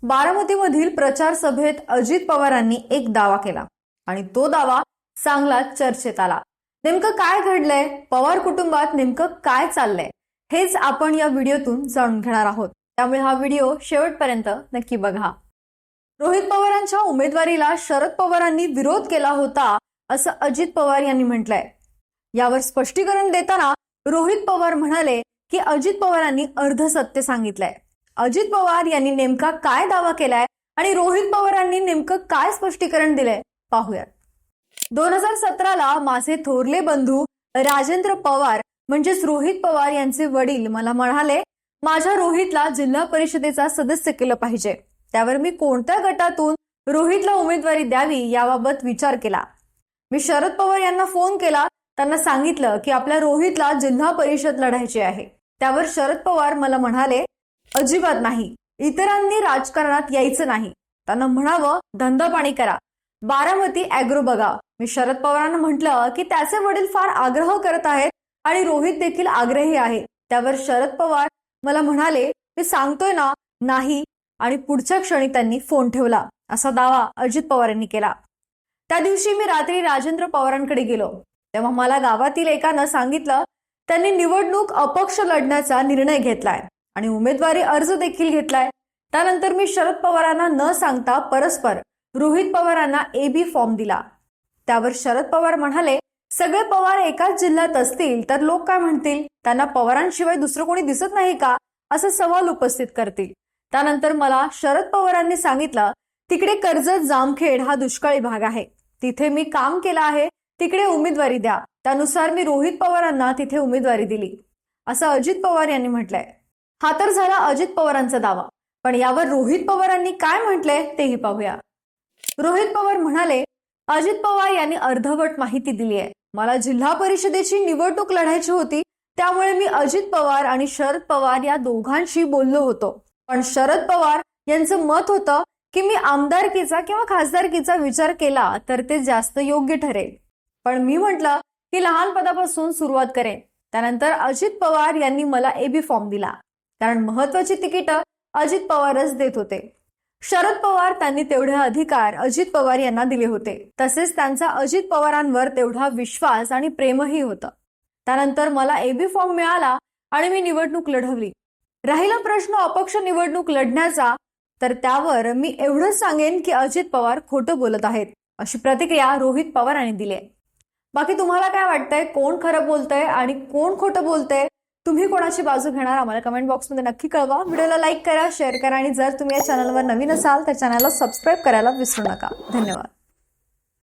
बारामतीमधील प्रचार सभेत अजित पवारांनी एक दावा केला आणि तो दावा चांगलाच चर्चेत आला। नेमकं काय घडलंय, पवार कुटुंबात नेमकं काय चाललंय, हेच आपण या व्हिडिओतून जाणून घेणार आहोत। त्यामुळे हा व्हिडिओ शेवटपर्यंत नक्की बघा। रोहित पवारांच्या उमेदवारीला शरद पवारांनी विरोध केला होता असं अजित पवार यांनी म्हटलंय। यावर स्पष्टीकरण देताना रोहित पवार म्हणाले की अजित पवारांनी अर्ध सत्य सांगितलंय। अजित पवार यांनी नेमका काय दावा केलाय आणि रोहित पवारांनी नेमकं काय स्पष्टीकरण दिलंय पाहूयात। 2017ला माझे थोरले बंधू राजेंद्र पवार म्हणजेच रोहित पवार यांचे वडील मला म्हणाले, माझ्या रोहितला जिल्हा परिषदेचा सदस्य केलं पाहिजे। त्यावर मी कोणत्या गटातून रोहितला उमेदवारी द्यावी याबाबत विचार केला। मी शरद पवार यांना फोन केला, त्यांना सांगितलं की आपल्या रोहितला जिल्हा परिषद लढायची आहे। त्यावर शरद पवार मला म्हणाले, अजिबात नाही, इतरांनी राजकारणात यायचं नाही, त्यांना म्हणावं धंदा पाणी करा, बारामती ॲग्रो बघा। मी शरद पवारांना म्हटलं की त्याचे वडील फार आग्रह करत आहेत आणि रोहित देखील आग्रही आहे। त्यावर शरद पवार मला म्हणाले, मी सांगतोय ना नाही, आणि पुढच्या क्षणी त्यांनी फोन ठेवला, असा दावा अजित पवार यांनी केला। त्या दिवशी मी रात्री राजेंद्र पवारांकडे गेलो, तेव्हा मला गावातील एकानं सांगितलं त्यांनी निवडणूक अपक्ष लढण्याचा निर्णय घेतलाय आणि उमेदवारी अर्ज देखील घेतलाय। त्यानंतर मी शरद पवारांना न सांगता परस्पर रोहित पवारांना एबी फॉर्म दिला। त्यावर शरद पवार म्हणाले, सगळे पवार एकाच जिल्ह्यात असतील तर लोक काय म्हणतील, त्यांना पवारांशिवाय दुसरं कोणी दिसत नाही का, असा सवाल उपस्थित करतील। त्यानंतर मला शरद पवारांनी सांगितलं, तिकडे कर्जत जामखेड हा दुष्काळी भाग आहे, तिथे मी काम केलं आहे, तिकडे उमेदवारी द्या। त्यानुसार मी रोहित पवारांना तिथे उमेदवारी दिली, असं अजित पवार यांनी म्हटलंय। हा तर झाला अजित पवारांचा दावा, पण यावर रोहित पवारांनी काय म्हटलंय तेही पाहूया। रोहित पवार म्हणाले, अजित पवार यांनी अर्धवट माहिती दिली आहे। मला जिल्हा परिषदेची निवडणूक लढायची होती, त्यामुळे मी अजित पवार आणि शरद पवार या दोघांशी बोललो होतो, पण शरद पवार यांचं मत होतं की मी आमदारकीचा किंवा खासदारकीचा विचार केला तर ते जास्त योग्य ठरेल, पण मी म्हटलं की लहान पदापासून सुरुवात करेन। त्यानंतर अजित पवार यांनी मला एबी फॉर्म दिला, कारण महत्वाची तिकीटं अजित पवारच देत होते। शरद पवार त्यांनी तेवढे अधिकार अजित पवार यांना दिले होते, तसेच त्यांचा अजित पवारांवर तेवढा विश्वास आणि प्रेमही होतं। त्यानंतर मला एबी फॉर्म मिळाला आणि मी निवडणूक लढवली। राहिला प्रश्न अपक्ष निवडणूक लढण्याचा, तर त्यावर मी एवढंच सांगेन की अजित पवार खोटं बोलत आहेत, अशी प्रतिक्रिया रोहित पवार यांनी दिली आहे। बाकी तुम्हाला काय वाटतंय, कोण खरं बोलतंय आणि कोण खोटं बोलतंय, तुम्ही कोणाची बाजू घेणार आम्हाला कमेंट बॉक्समध्ये नक्की कळवा। व्हिडिओला लाईक करा, शेअर करा आणि जर तुम्ही या चॅनलवर नवीन असाल तर चॅनलला सबस्क्राईब करायला विसरू नका। धन्यवाद।